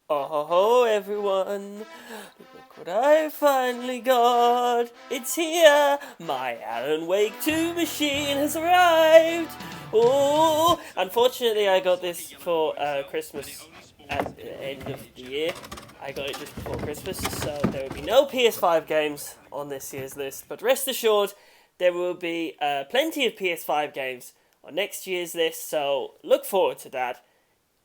Oh, everyone, look what I finally got. It's here. My Alan Wake 2 machine has arrived. Oh, unfortunately I got this for Christmas at the end of the year. I got it just before Christmas, so there will be no PS5 games on this year's list. But rest assured, there will be plenty of PS5 games on next year's list, so look forward to that.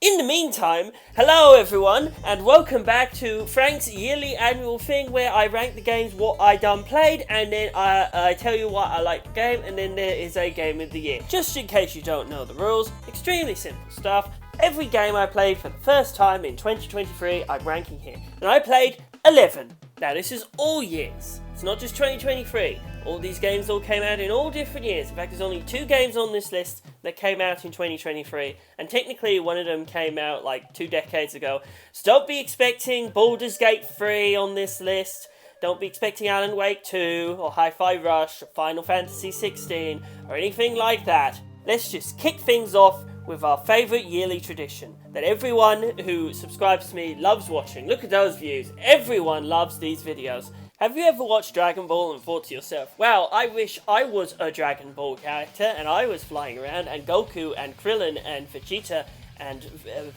In the meantime, hello everyone, and welcome back to Frank's yearly annual thing where I rank the games what I done played, and then I tell you what I like the game, and then there is a game of the year. Just in case you don't know the rules, extremely simple stuff. Every game I played for the first time in 2023, I'm ranking here. And I played 11. Now this is all years, it's not just 2023. All these games all came out in all different years. In fact, there's only 2 games on this list that came out in 2023, and technically one of them came out like 2 decades ago. So don't be expecting Baldur's Gate 3 on this list. Don't be expecting Alan Wake 2, or Hi-Fi Rush, or Final Fantasy 16, or anything like that. Let's just kick things off with our favourite yearly tradition that everyone who subscribes to me loves watching. Look at those views. Everyone loves these videos. Have you ever watched Dragon Ball and thought to yourself, wow, I wish I was a Dragon Ball character and I was flying around, and Goku and Krillin and Vegeta and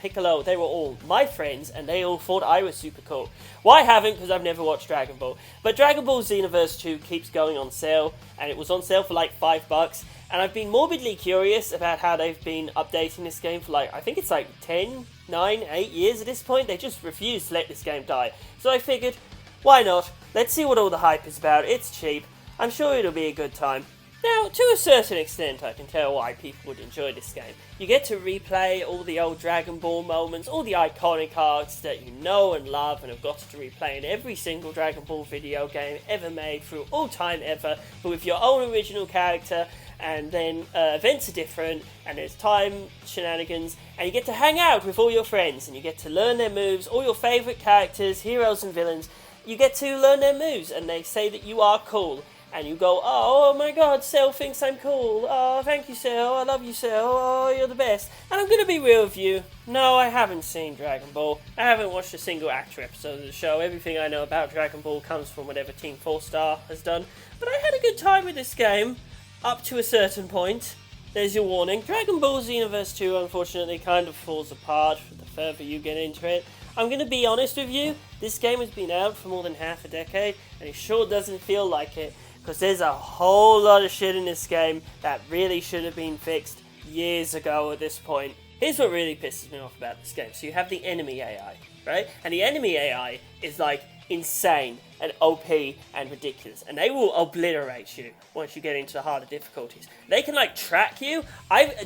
Piccolo, they were all my friends and they all thought I was super cool. Well, I haven't, because I've never watched Dragon Ball. But Dragon Ball Xenoverse 2 keeps going on sale, and it was on sale for like $5. And I've been morbidly curious about how they've been updating this game for like, I think it's like 10, 9, 8 years at this point. They just refuse to let this game die. So I figured, why not? Let's see what all the hype is about. It's cheap. I'm sure it'll be a good time. Now, to a certain extent, I can tell why people would enjoy this game. You get to replay all the old Dragon Ball moments, all the iconic arcs that you know and love and have got to replay in every single Dragon Ball video game ever made through all time ever, but with your own original character. And then events are different, and there's time shenanigans, and you get to hang out with all your friends, and you get to learn their moves, all your favourite characters, heroes and villains. You get to learn their moves, and they say that you are cool. And you go, oh my god, Cell thinks I'm cool. Oh, thank you, Cell. I love you, Cell. Oh, you're the best. And I'm going to be real with you. No, I haven't seen Dragon Ball. I haven't watched a single Actor episode of the show. Everything I know about Dragon Ball comes from whatever Team 4-Star has done. But I had a good time with this game, up to a certain point. There's your warning. Dragon Ball Xenoverse 2, unfortunately, kind of falls apart the further you get into it. I'm going to be honest with you, this game has been out for more than half a decade, and it sure doesn't feel like it. Because there's a whole lot of shit in this game that really should have been fixed years ago at this point. Here's what really pisses me off about this game. So you have the enemy AI, right? And the enemy AI is like insane and OP and ridiculous. And they will obliterate you once you get into the harder difficulties. They can like track you.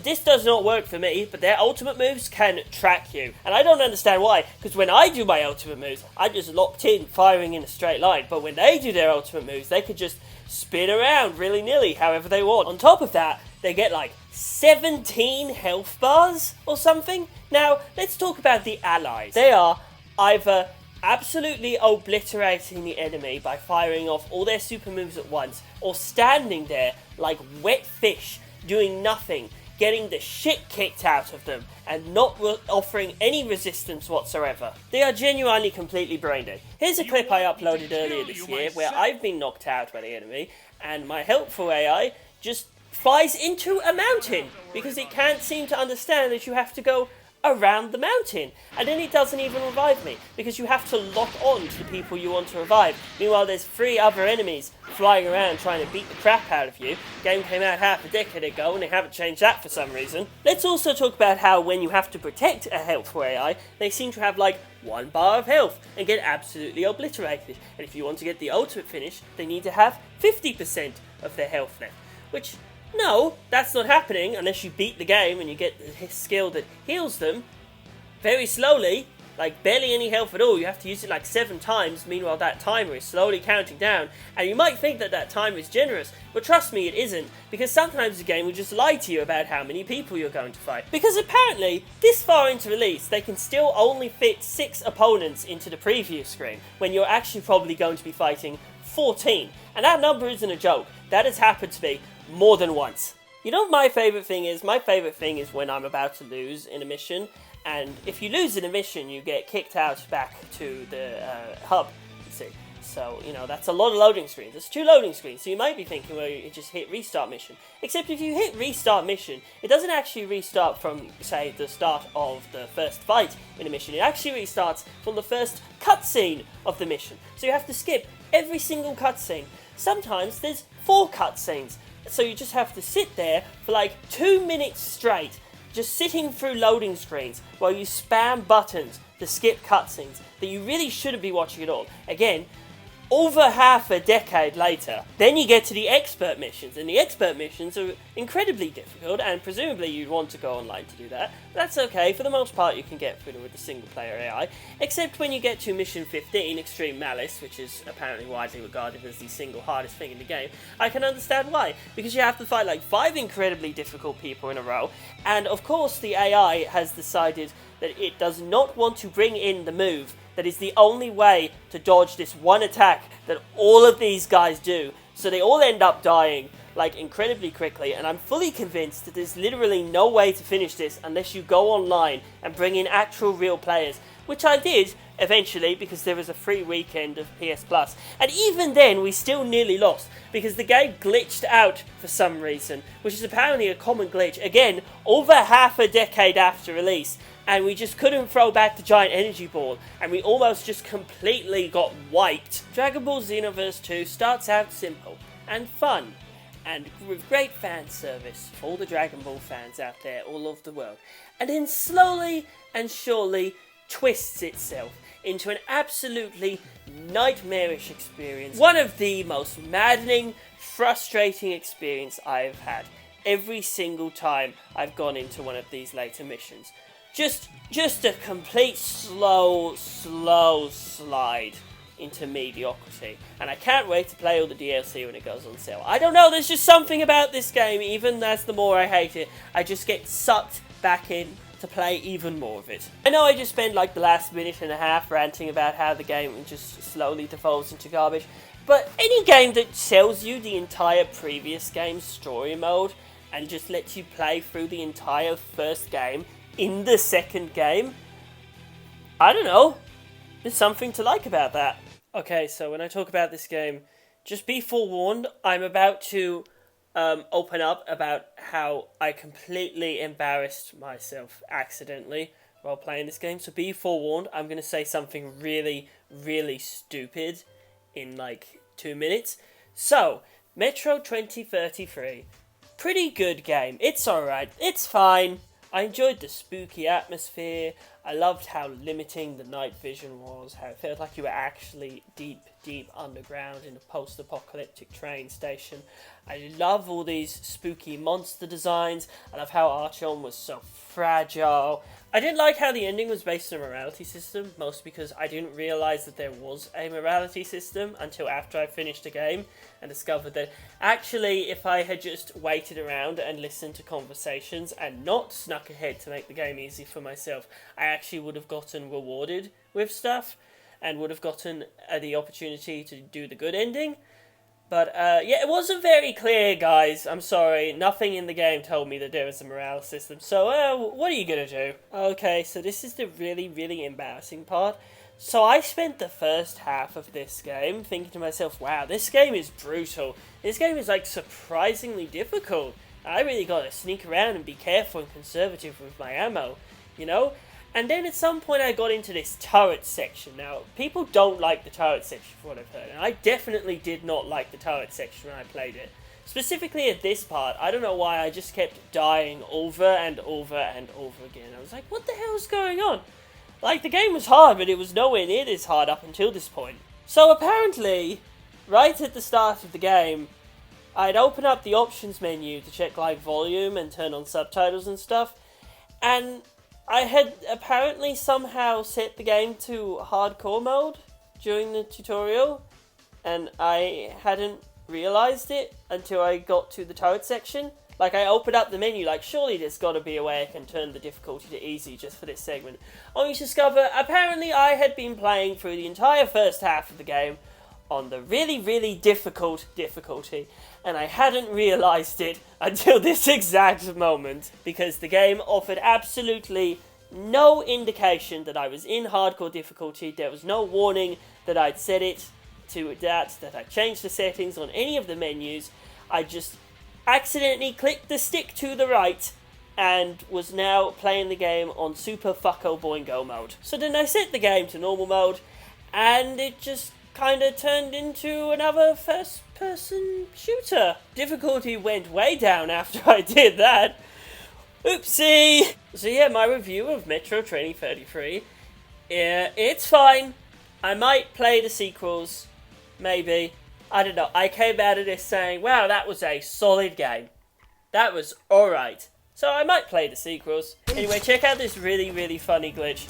This does not work for me, but their ultimate moves can track you. And I don't understand why, because when I do my ultimate moves, I'm just locked in, firing in a straight line. But when they do their ultimate moves, they could just spin around willy-nilly however they want. On top of that, they get like 17 health bars or something. Now, let's talk about the allies. They are either absolutely obliterating the enemy by firing off all their super moves at once, or standing there like wet fish, doing nothing, getting the shit kicked out of them, and not offering any resistance whatsoever. They are genuinely completely brain dead. Here's a clip I uploaded earlier this year where I've been knocked out by the enemy, and my helpful AI just flies into a mountain, because it can't seem to understand that you have to go around the mountain. And then it doesn't even revive me, because you have to lock on to the people you want to revive. Meanwhile, there's 3 other enemies flying around trying to beat the crap out of you. Game came out half a decade ago and they haven't changed that for some reason. Let's also talk about how when you have to protect a helpful AI, they seem to have like 1 bar of health and get absolutely obliterated. And if you want to get the ultimate finish, they need to have 50% of their health left. Which, no, that's not happening unless you beat the game and you get the skill that heals them very slowly, like barely any health at all. You have to use it like 7 times, meanwhile that timer is slowly counting down, and you might think that that timer is generous, but trust me, it isn't, because sometimes the game will just lie to you about how many people you're going to fight. Because apparently, this far into release, they can still only fit 6 opponents into the preview screen, when you're actually probably going to be fighting 14, and that number isn't a joke. That has happened to me more than once. You know what my favourite thing is? My favourite thing is when I'm about to lose in a mission, and if you lose in a mission, you get kicked out back to the hub, you see. So, you know, that's a lot of loading screens. There's 2 loading screens, so you might be thinking, well, you just hit restart mission. Except if you hit restart mission, it doesn't actually restart from, say, the start of the first fight in a mission. It actually restarts from the first cutscene of the mission. So you have to skip every single cutscene. Sometimes there's 4 cutscenes, so you just have to sit there for like 2 minutes straight, just sitting through loading screens while you spam buttons to skip cutscenes that you really shouldn't be watching at all. Again, over half a decade later, then you get to the expert missions, and the expert missions are incredibly difficult, and presumably you'd want to go online to do that. But that's okay, for the most part you can get through them with the single player AI, except when you get to mission 15, Extreme Malice, which is apparently widely regarded as the single hardest thing in the game. I can understand why, because you have to fight like 5 incredibly difficult people in a row, and of course the AI has decided that it does not want to bring in the move that is the only way to dodge this one attack that all of these guys do. So they all end up dying, like, incredibly quickly, and I'm fully convinced that there's literally no way to finish this unless you go online and bring in actual real players, which I did eventually because there was a free weekend of PS Plus. And even then, we still nearly lost because the game glitched out for some reason, which is apparently a common glitch, again, over half a decade after release. And we just couldn't throw back the giant energy ball, and we almost just completely got wiped. Dragon Ball Xenoverse 2 starts out simple and fun, and with great fan service for all the Dragon Ball fans out there all over the world, and then slowly and surely twists itself into an absolutely nightmarish experience. One of the most maddening, frustrating experiences I've had every single time I've gone into one of these later missions. Just a complete slow slide into mediocrity. And I can't wait to play all the DLC when it goes on sale. I don't know, there's just something about this game, even as the more I hate it, I just get sucked back in to play even more of it. I know I just spent like the last minute and a half ranting about how the game just slowly devolves into garbage, but any game that sells you the entire previous game's story mode and just lets you play through the entire first game in the second game, I don't know, there's something to like about that. Okay, so when I talk about this game, just be forewarned, I'm about to open up about how I completely embarrassed myself accidentally while playing this game. So be forewarned, I'm going to say something really, really stupid in like 2 minutes. So, Metro 2033, pretty good game. It's alright, it's fine. I enjoyed the spooky atmosphere. I loved how limiting the night vision was, how it felt like you were actually deep underground in a post-apocalyptic train station. I love all these spooky monster designs. I love how Artyom was so fragile. I didn't like how the ending was based on a morality system, mostly because I didn't realise that there was a morality system until after I finished the game and discovered that actually if I had just waited around and listened to conversations and not snuck ahead to make the game easy for myself, I actually would have gotten rewarded with stuff and would have gotten the opportunity to do the good ending. But, yeah, it wasn't very clear, guys. I'm sorry. Nothing in the game told me that there was a morale system. So, what are you gonna do? Okay, so this is the really, really embarrassing part. So I spent the first half of this game thinking to myself, wow, this game is brutal. This game is, like, surprisingly difficult. I really gotta sneak around and be careful and conservative with my ammo, you know? And then at some point I got into this turret section. Now, people don't like the turret section from what I've heard, and I definitely did not like the turret section when I played it. Specifically at this part, I don't know why, I just kept dying over and over and over again. I was like, what the hell is going on? Like, the game was hard, but it was nowhere near this hard up until this point. So apparently, right at the start of the game, I'd open up the options menu to check, like, volume and turn on subtitles and stuff, and I had apparently somehow set the game to hardcore mode during the tutorial, and I hadn't realised it until I got to the turret section. Like, I opened up the menu, like, surely there's got to be a way I can turn the difficulty to easy just for this segment. Only to discover, apparently I had been playing through the entire first half of the game on the really, really difficult difficulty, and I hadn't realised it until this exact moment, because the game offered absolutely no indication that I was in hardcore difficulty. There was no warning that I'd set it to that I changed the settings on any of the menus. I just accidentally clicked the stick to the right and was now playing the game on super fucko boingo mode. So then I set the game to normal mode, and it just kind of turned into another first-person shooter. Difficulty went way down after I did that. Oopsie! So yeah, my review of Metro 2033. Yeah, it's fine. I might play the sequels. Maybe. I don't know. I came out of this saying, wow, that was a solid game. That was alright. So I might play the sequels. Anyway, check out this really, really funny glitch.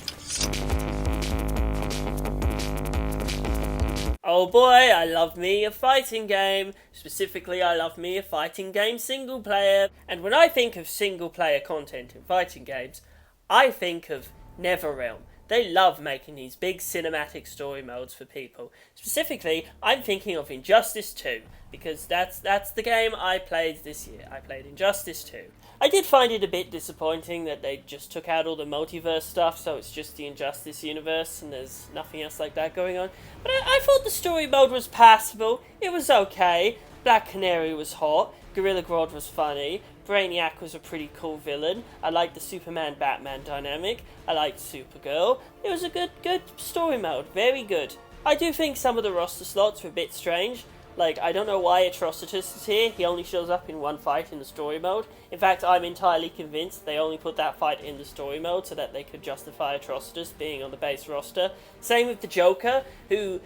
Oh boy, I love me a fighting game. Specifically, I love me a fighting game single player. And when I think of single player content in fighting games, I think of NetherRealm. They love making these big cinematic story modes for people. Specifically, I'm thinking of Injustice 2, because that's the game I played this year. I played Injustice 2. I did find it a bit disappointing that they just took out all the multiverse stuff, so it's just the Injustice universe, and there's nothing else like that going on. But I thought the story mode was passable. It was okay. Black Canary was hot. Gorilla Grodd was funny. Brainiac was a pretty cool villain. I liked the Superman-Batman dynamic. I liked Supergirl. It was a good story mode. Very good. I do think some of the roster slots were a bit strange. Like, I don't know why Atrocitus is here. He only shows up in one fight in the story mode. In fact, I'm entirely convinced they only put that fight in the story mode so that they could justify Atrocitus being on the base roster. Same with the Joker, who...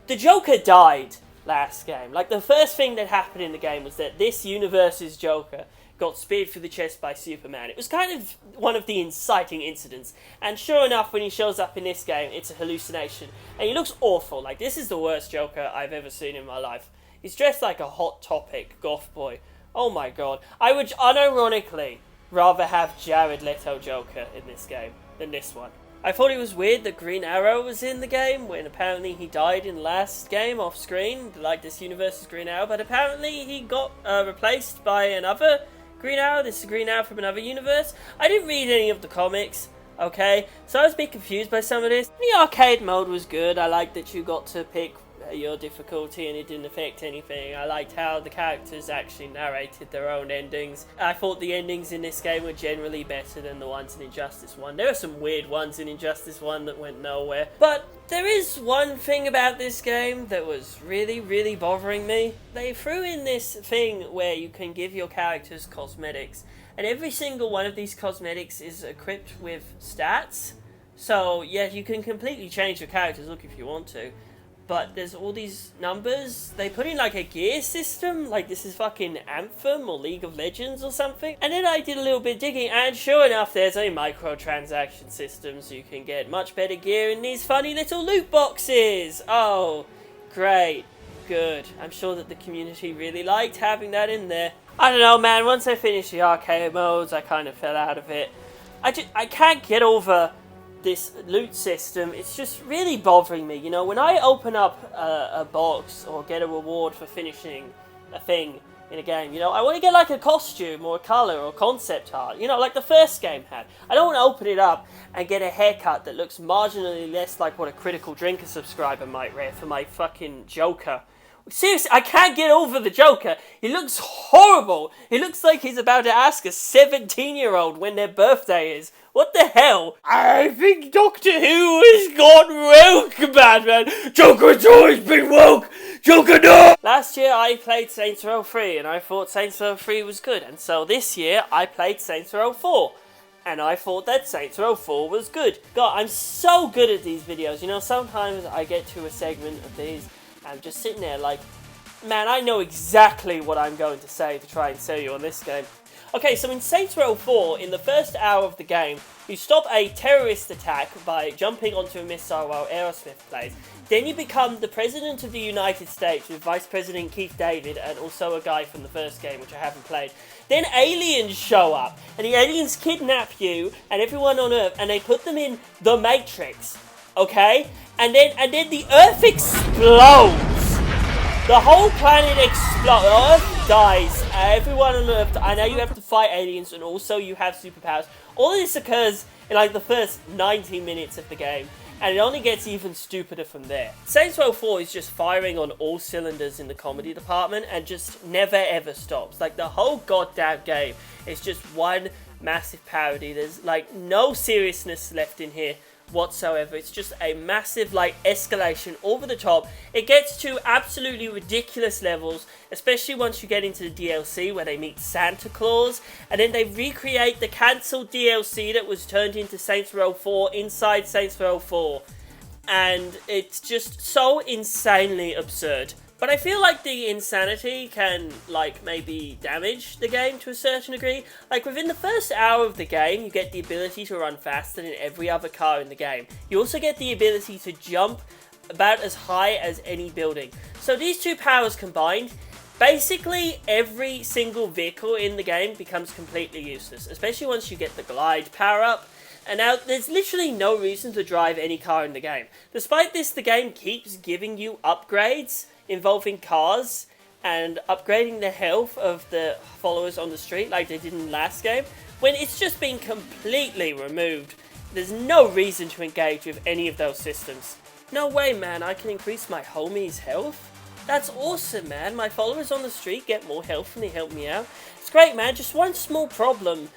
The Joker died last game. Like, the first thing that happened in the game was that this universe's Joker got speared through the chest by Superman. It was kind of one of the inciting incidents. And sure enough, when he shows up in this game, it's a hallucination. And he looks awful. Like, this is the worst Joker I've ever seen in my life. He's dressed like a Hot Topic goth boy. Oh my god. I would unironically rather have Jared Leto Joker in this game than this one. I thought it was weird that Green Arrow was in the game when apparently he died in the last game off screen, like this universe's Green Arrow, but apparently he got replaced by another Green Arrow. This is Green Arrow from another universe. I didn't read any of the comics, okay, so I was a bit confused by some of this. The arcade mode was good. I liked that you got to pick your difficulty and it didn't affect anything. I liked how the characters actually narrated their own endings. I thought the endings in this game were generally better than the ones in Injustice 1. There are some weird ones in Injustice 1 that went nowhere. But there is one thing about this game that was really, really bothering me. They threw in this thing where you can give your characters cosmetics, and every single one of these cosmetics is equipped with stats. So yeah, you can completely change your character's look if you want to. But there's all these numbers. They put in like a gear system, like this is fucking Anthem or League of Legends or something. And then I did a little bit digging, and sure enough, there's a microtransaction system, so you can get much better gear in these funny little loot boxes. Oh, great, good. I'm sure that the community really liked having that in there. I don't know, man, once I finished the arcade modes, I kind of fell out of it. I can't get over this loot system. It's just really bothering me. You know, when I open up a box or get a reward for finishing a thing in a game, you know, I want to get like a costume or a colour or concept art, you know, like the first game had. I don't want to open it up and get a haircut that looks marginally less like what a Critical Drinker subscriber might wear for my fucking Joker. Seriously, I can't get over the Joker. He looks horrible. He looks like he's about to ask a 17-year-old when their birthday is. What the hell? I think Doctor Who has gone woke, Batman. Joker's always been woke. Joker, no! Last year I played Saints Row 3 and I thought Saints Row 3 was good. And so this year I played Saints Row 4. And I thought that Saints Row 4 was good. God, I'm so good at these videos. You know, sometimes I get to a segment of these, I'm just sitting there like, man, I know exactly what I'm going to say to try and sell you on this game. Okay, so in Saints Row 4, in the first hour of the game, you stop a terrorist attack by jumping onto a missile while Aerosmith plays. Then you become the President of the United States with Vice President Keith David and also a guy from the first game, which I haven't played. Then aliens show up, and the aliens kidnap you and everyone on Earth, and they put them in the Matrix, okay? And then the Earth explodes. The whole planet explodes. Earth dies. Everyone on Earth. I know you have to fight aliens, and also you have superpowers. All of this occurs in like the first 90 minutes of the game, and it only gets even stupider from there. Saints Row 4 is just firing on all cylinders in the comedy department and just never ever stops. Like, the whole goddamn game is just one massive parody. There's like no seriousness left in here whatsoever. It's just a massive like escalation over the top. It gets to absolutely ridiculous levels, especially once you get into the DLC where they meet Santa Claus, and then they recreate the cancelled DLC that was turned into Saints Row 4 inside Saints Row 4, and it's just so insanely absurd. But I feel like the insanity can, like, maybe damage the game to a certain degree. Like, within the first hour of the game, you get the ability to run faster than every other car in the game. You also get the ability to jump about as high as any building. So these two powers combined, basically every single vehicle in the game becomes completely useless, especially once you get the glide power up. And now, there's literally no reason to drive any car in the game. Despite this, the game keeps giving you upgrades involving cars and upgrading the health of the followers on the street like they did in the last game, when it's just been completely removed. There's no reason to engage with any of those systems. No way, man, I can increase my homies' health? That's awesome, man. My followers on the street get more health and they help me out. It's great, man. Just one small problem.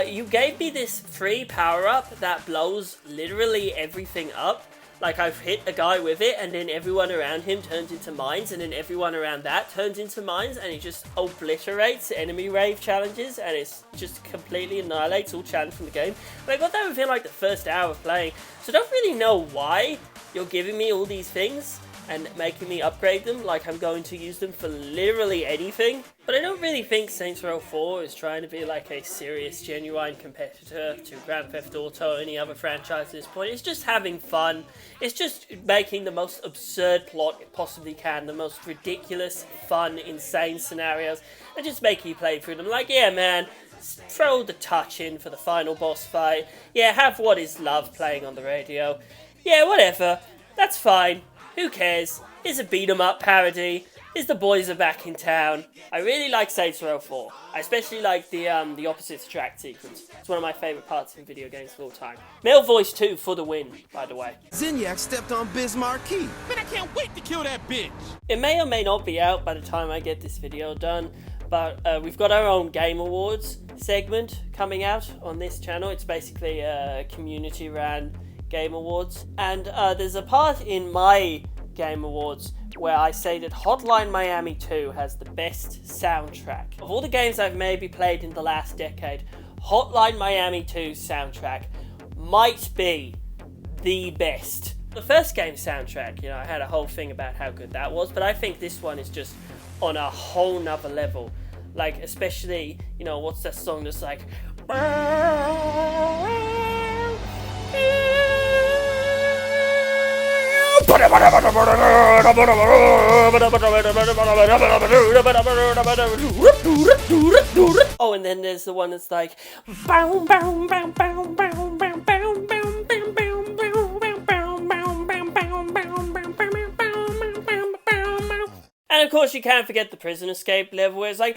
You gave me this free power-up that blows literally everything up. Like, I've hit a guy with it, and then everyone around him turns into mines, and then everyone around that turns into mines, and it just obliterates enemy rave challenges, and it's just completely annihilates all challenge from the game. And I got that within, like, the first hour of playing, so I don't really know why you're giving me all these things and making me upgrade them like I'm going to use them for literally anything. But I don't really think Saints Row 4 is trying to be like a serious, genuine competitor to Grand Theft Auto or any other franchise at this point. It's just having fun. It's just making the most absurd plot it possibly can, the most ridiculous, fun, insane scenarios, and just making you play through them. Like, yeah, man, throw the touch in for the final boss fight. Yeah, have What Is Love playing on the radio. Yeah, whatever. That's fine. Who cares? Here's a beat-em-up parody. Here's the boys are back in town. I really like Saints Row 4. I especially like the opposites track sequence. It's one of my favourite parts in video games of all time. Male voice 2 for the win, by the way. Zinyak stepped on Biz Marquee. Man, I can't wait to kill that bitch. It may or may not be out by the time I get this video done, but we've got our own Game Awards segment coming out on this channel. It's basically a community-ran Game Awards, and there's a part in my Game Awards where I say that Hotline Miami 2 has the best soundtrack. Of all the games I've maybe played in the last decade, Hotline Miami 2's soundtrack might be the best. The first game's soundtrack, you know, I had a whole thing about how good that was, but I think this one is just on a whole nother level. Like, especially, you know, what's that song that's like... Oh, and then there's the one that's like... And of course you can't forget the prison escape level where it's like...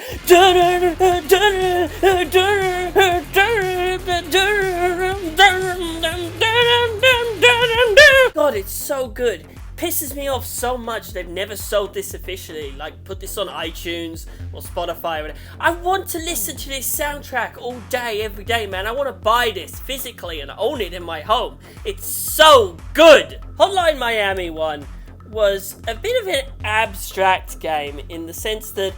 God, it's so good. Pisses me off so much they've never sold this officially, like put this on iTunes or Spotify or whatever. I want to listen to this soundtrack all day, every day, man. I want to buy this physically and own it in my home. It's so good! Hotline Miami 1 was a bit of an abstract game in the sense that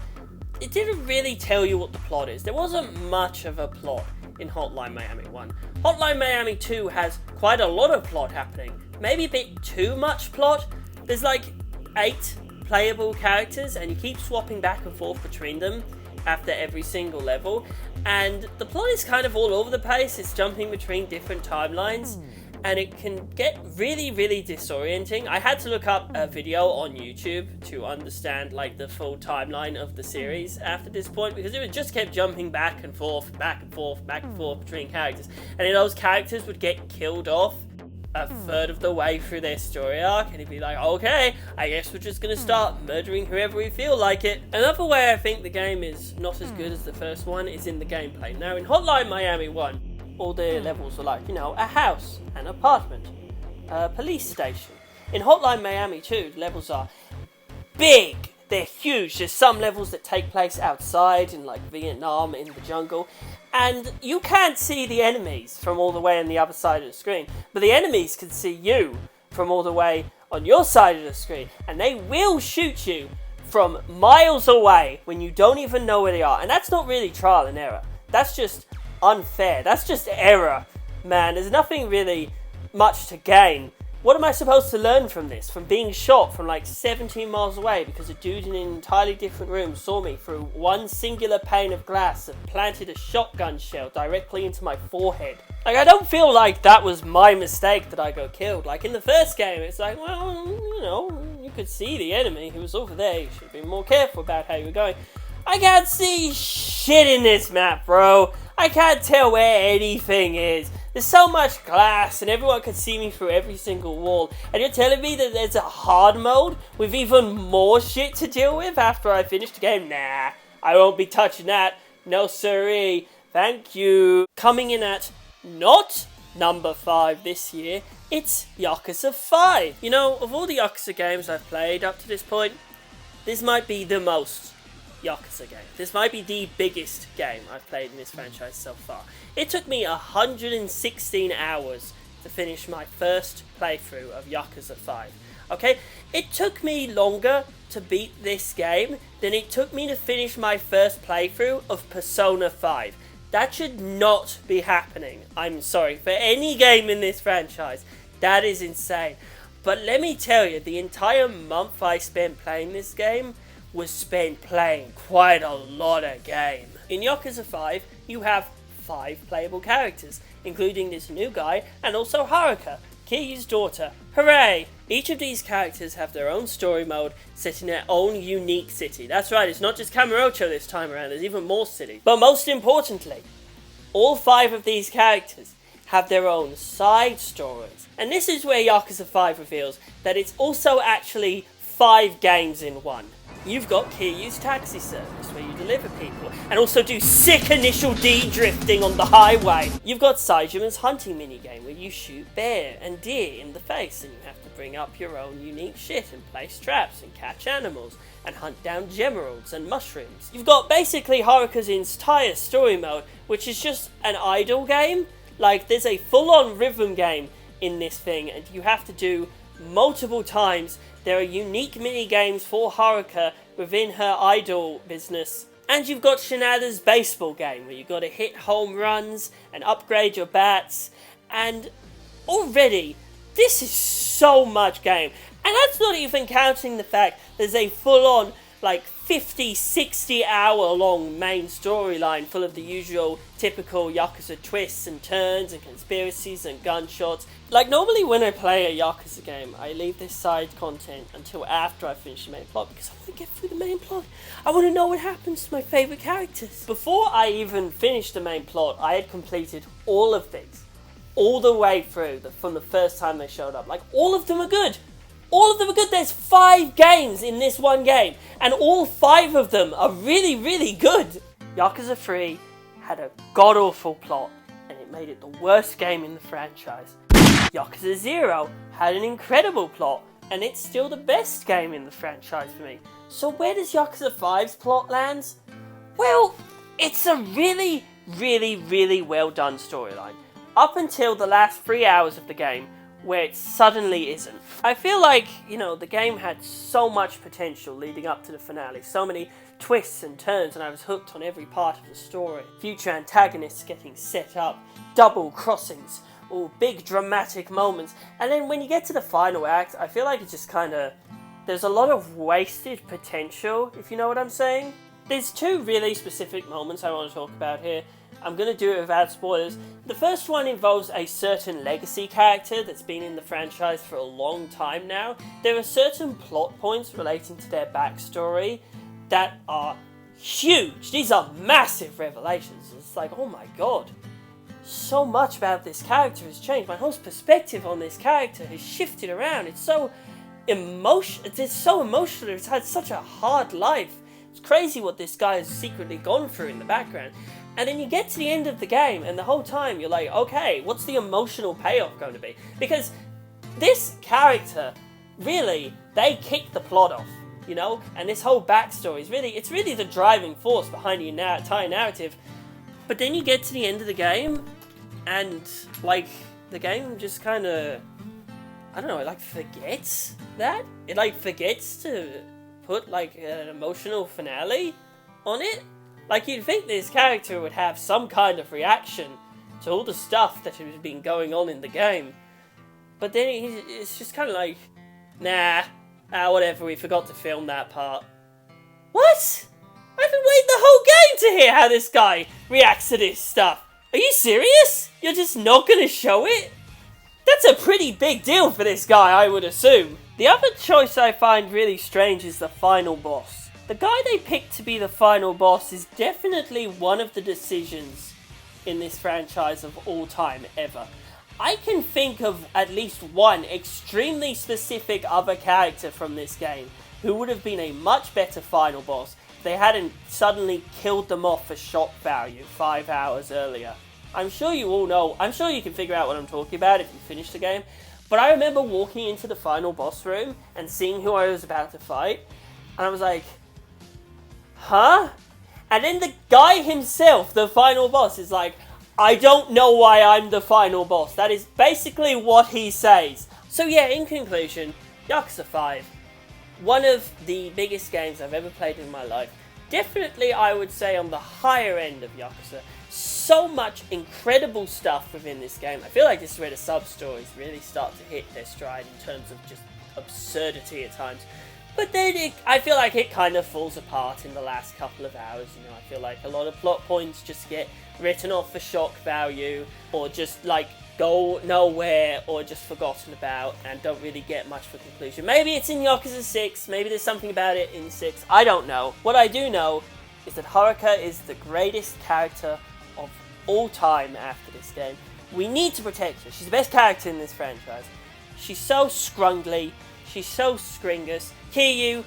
it didn't really tell you what the plot is. There wasn't much of a plot in Hotline Miami 1. Hotline Miami 2 has quite a lot of plot happening. Maybe a bit too much plot. There's like 8 playable characters and you keep swapping back and forth between them after every single level. And the plot is kind of all over the place. It's jumping between different timelines. And it can get really, really disorienting. I had to look up a video on YouTube to understand like the full timeline of the series after this point, because it just kept jumping back and forth, back and forth, back and forth between characters. And then those characters would get killed off a third of the way through their story arc, and he'd be like, okay, I guess we're just gonna start murdering whoever we feel like it. Another way I think the game is not as good as the first one is in the gameplay. Now, in Hotline Miami 1, all the levels were like, you know, a house, an apartment, a police station. In Hotline Miami 2, the levels are big. They're huge. There's some levels that take place outside in like Vietnam in the jungle. And you can't see the enemies from all the way on the other side of the screen. But the enemies can see you from all the way on your side of the screen. And they will shoot you from miles away when you don't even know where they are. And that's not really trial and error. That's just unfair. That's just error, man. There's nothing really much to gain. What am I supposed to learn from this? From being shot from like 17 miles away because a dude in an entirely different room saw me through one singular pane of glass and planted a shotgun shell directly into my forehead. Like, I don't feel like that was my mistake that I got killed. Like, in the first game, it's like, well, you know, you could see the enemy who was over there. You should have been more careful about how you were going. I can't see shit in this map, bro. I can't tell where anything is. There's so much glass and everyone can see me through every single wall. And you're telling me that there's a hard mode with even more shit to deal with after I finish the game? Nah, I won't be touching that. No siree. Thank you. Coming in at not number 5 this year, it's Yakuza 5. You know, of all the Yakuza games I've played up to this point, this might be the most Yakuza game. This might be the biggest game I've played in this franchise so far. It took me 116 hours to finish my first playthrough of Yakuza 5. Okay? It took me longer to beat this game than it took me to finish my first playthrough of Persona 5. That should not be happening. I'm sorry. For any game in this franchise, that is insane. But let me tell you, the entire month I spent playing this game was spent playing quite a lot of game. In Yakuza 5, you have 5 playable characters, including this new guy and also Haruka, Kiryu's daughter. Hooray! Each of these characters have their own story mode set in their own unique city. That's right, it's not just Kamurocho this time around, there's even more cities. But most importantly, all 5 of these characters have their own side stories. And this is where Yakuza 5 reveals that it's also actually 5 games in one. You've got Kiryu's taxi service, where you deliver people, and also do sick initial D-drifting on the highway. You've got Saijiman's hunting minigame, where you shoot bear and deer in the face, and you have to bring up your own unique shit and place traps and catch animals, and hunt down gemeralds and mushrooms. You've got basically Haruka's entire story mode, which is just an idle game. Like, there's a full-on rhythm game in this thing, and you have to do multiple times. There are unique mini-games for Haruka within her idol business. And you've got Shinada's baseball game, where you've got to hit home runs and upgrade your bats. And already, this is so much game. And that's not even counting the fact there's a full-on, like, 50, 60 hour long main storyline full of the usual typical Yakuza twists and turns and conspiracies and gunshots. Like, normally when I play a Yakuza game, I leave this side content until after I finish the main plot, because I want to get through the main plot. I want to know what happens to my favourite characters. Before I even finished the main plot, I had completed all of these. All the way through, from the first time they showed up. Like, all of them are good. All of them are good. There's 5 games in this one game, and all 5 of them are really, really good. Yakuza 3 had a god-awful plot, and it made it the worst game in the franchise. Yakuza 0 had an incredible plot, and it's still the best game in the franchise for me. So where does Yakuza 5's plot land? Well, it's a really, really, really well done storyline. Up until the last 3 hours of the game, where it suddenly isn't. I feel like, you know, the game had so much potential leading up to the finale, so many twists and turns, and I was hooked on every part of the story. Future antagonists getting set up, double crossings, all big dramatic moments, and then when you get to the final act, I feel like it just kinda, there's a lot of wasted potential, if you know what I'm saying. There's 2 really specific moments I want to talk about here. I'm going to do it without spoilers. The first one involves a certain legacy character that's been in the franchise for a long time now. There are certain plot points relating to their backstory that are huge. These are massive revelations. It's like, oh my god. So much about this character has changed. My whole perspective on this character has shifted around. It's so emotional. It's had such a hard life. It's crazy what this guy has secretly gone through in the background. And then you get to the end of the game, and the whole time you're like, okay, what's the emotional payoff going to be? Because this character, really, they kick the plot off, you know? And this whole backstory is it's really the driving force behind the entire narrative. But then you get to the end of the game, and, like, the game just kind of, I don't know, it, like, forgets that? It, like, forgets to put, like, an emotional finale on it? Like, you'd think this character would have some kind of reaction to all the stuff that has been going on in the game. But then it's just kind of like, nah, whatever, we forgot to film that part. What? I've been waiting the whole game to hear how this guy reacts to this stuff. Are you serious? You're just not going to show it? That's a pretty big deal for this guy, I would assume. The other choice I find really strange is the final boss. The guy they picked to be the final boss is definitely one of the decisions in this franchise of all time ever. I can think of at least one extremely specific other character from this game who would have been a much better final boss if they hadn't suddenly killed them off for shock value 5 hours earlier. I'm sure you all know, I'm sure you can figure out what I'm talking about if you finish the game, but I remember walking into the final boss room and seeing who I was about to fight, and I was like, huh? And then the guy himself, the final boss, is like, I don't know why I'm the final boss. That is basically what he says. So yeah, in conclusion, Yakuza 5, one of the biggest games I've ever played in my life. Definitely, I would say, on the higher end of Yakuza. So much incredible stuff within this game. I feel like this is where the sub-stories really start to hit their stride in terms of just absurdity at times. But then I feel like it kind of falls apart in the last couple of hours, you know. I feel like a lot of plot points just get written off for shock value, or just like go nowhere, or just forgotten about, and don't really get much for conclusion. Maybe it's in Yakuza 6, maybe there's something about it in 6, I don't know. What I do know is that Haruka is the greatest character of all time after this game. We need to protect her. She's the best character in this franchise. She's so scrungly, she's so scringus. Kiryu,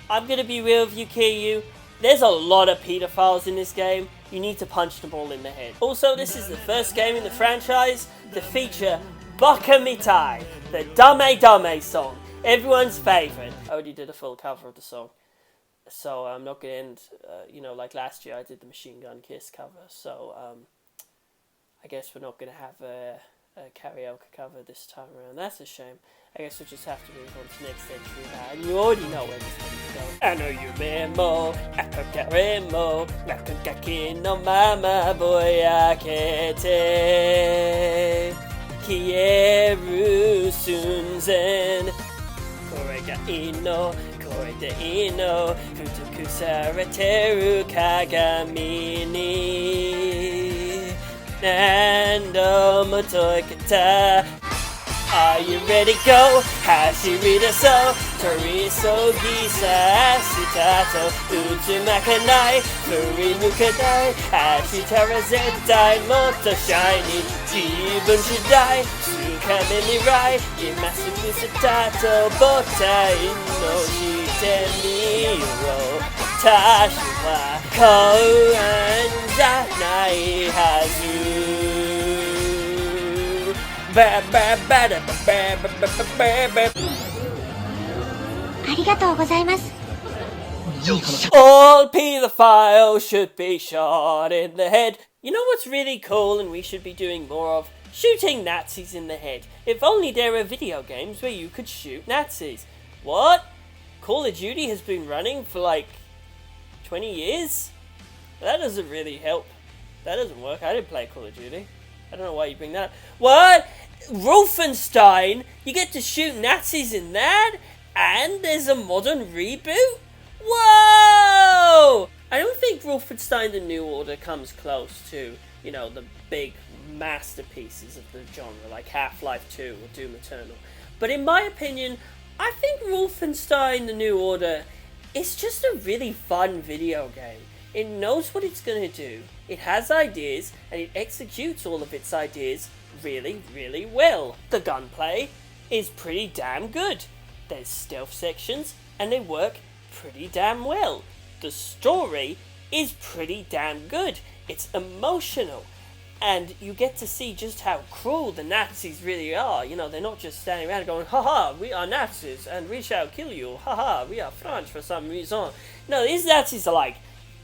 I'm gonna be real with you, Kiryu. There's a lot of pedophiles in this game. You need to punch them all in the head. Also, this is the first game in the franchise to feature Baka Mitai, the Dame Dame song. Everyone's favourite. I already did a full cover of the song. So I'm not gonna end, like last year I did the Machine Gun Kiss cover. So I guess we're not gonna have a karaoke cover this time around. That's a shame. I guess we'll just have to move on to next entry now. And you already know where this one's going. I know you memo, akakaremo, nakagaki no mama boyakete, kieru sunzen, kore ga ino, kore de ino, futoku sareteru kagami ni, nando motoikata. Are you ready, go? Hashirida so, Toriso Gisa, Asitato, Utsumakanai, Furinukanai, Ashitara Zentai, Moto Shiny, Jibun Shidai, Tsukame Mirai, Imasuku Satato, Botai, no Shitemiyo, Tashiwa, Koan Zanai Hazu. ありがとうございます。 All pedophiles should be shot in the head. You know what's really cool and we should be doing more of? Shooting Nazis in the head. If only there were video games where you could shoot Nazis. What? Call of Duty has been running for like 20 years? That doesn't really help. That doesn't work. I didn't play Call of Duty. I don't know why you bring that up. What? Wolfenstein? You get to shoot Nazis in that? And there's a modern reboot? Whoa! I don't think Wolfenstein The New Order comes close to, the big masterpieces of the genre, like Half-Life 2 or Doom Eternal. But in my opinion, I think Wolfenstein The New Order is just a really fun video game. It knows what it's going to do, it has ideas, and it executes all of its ideas really, really well. The gunplay is pretty damn good. There's stealth sections, and they work pretty damn well. The story is pretty damn good. it's emotional. And you get to see just how cruel the Nazis really are. You know, they're not just standing around going, haha, we are Nazis and we shall kill you. Haha, we are French for some reason. No, these Nazis are like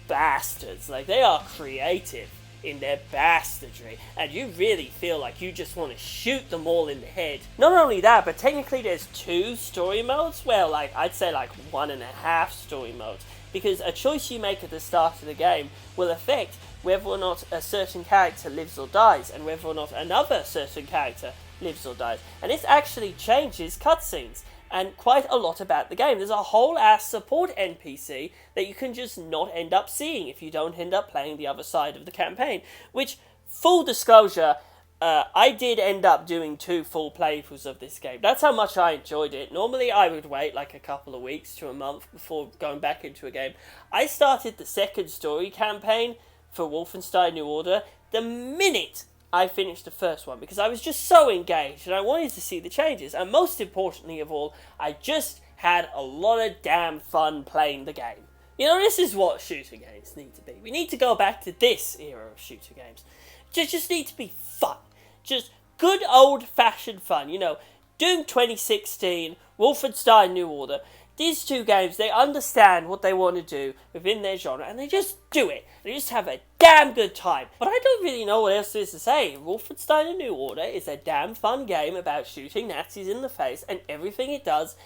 bastards. Like, they are creative in their bastardry. And you really feel like you just want to shoot them all in the head. Not only that, but technically there's 2 story modes. Well, like, I'd say like 1.5 story modes. Because a choice you make at the start of the game will affect whether or not a certain character lives or dies, and whether or not another certain character lives or dies. And this actually changes cutscenes, and quite a lot about the game. There's a whole ass support NPC that you can just not end up seeing if you don't end up playing the other side of the campaign. Which, full disclosure, I did end up doing 2 full playthroughs of this game. That's how much I enjoyed it. Normally I would wait like a couple of weeks to a month before going back into a game. I started the second story campaign for Wolfenstein New Order the minute I finished the first one, because I was just so engaged and I wanted to see the changes. And most importantly of all, I just had a lot of damn fun playing the game. You know, this is what shooter games need to be. We need to go back to this era of shooter games. Just need to be fun. Just good old-fashioned fun. You know, Doom 2016, Wolfenstein New Order. These 2 games, they understand what they want to do within their genre, and they just do it. They just have a damn good time. But I don't really know what else there is to say. Wolfenstein New Order is a damn fun game about shooting Nazis in the face, and everything it does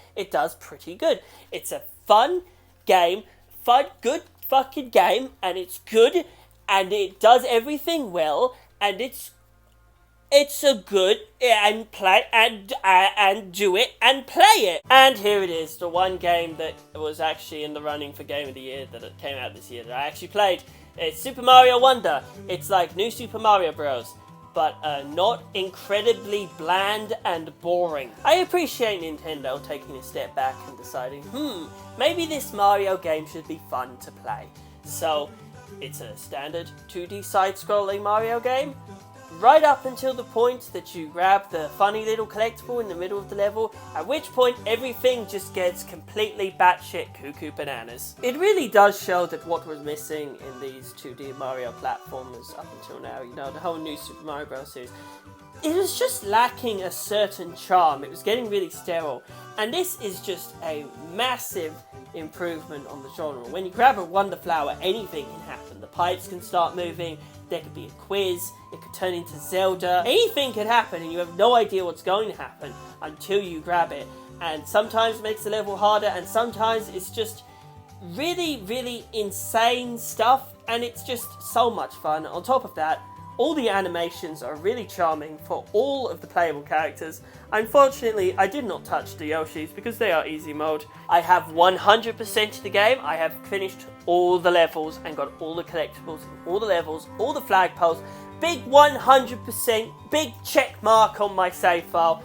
pretty good. It's a fun game, good fucking game, and it's good, and it does everything well, and it's a good and play and do it and play it. And here it is, the one game that was actually in the running for Game of the Year that came out this year that I actually played. It's Super Mario Wonder. It's like New Super Mario Bros, but not incredibly bland and boring. I appreciate Nintendo taking a step back and deciding, maybe this Mario game should be fun to play. So it's a standard 2D side-scrolling Mario game, right up until the point that you grab the funny little collectible in the middle of the level, at which point everything just gets completely batshit cuckoo bananas. It really does show that what was missing in these 2D Mario platformers up until now, you know, the whole new Super Mario Bros. Series, it was just lacking a certain charm. It was getting really sterile, and this is just a massive improvement on the genre. When you grab a Wonder Flower, anything can happen. The pipes can start moving, there could be a quiz, it could turn into Zelda, anything could happen and you have no idea what's going to happen until you grab it. And sometimes it makes the level harder, and sometimes it's just really, really insane stuff, and it's just so much fun. On top of that, all the animations are really charming for all of the playable characters. Unfortunately, I did not touch the Yoshis because they are easy mode. I have 100% of the game. I have finished all the levels and got all the collectibles, all the levels, all the flagpoles. Big 100%, big check mark on my save file.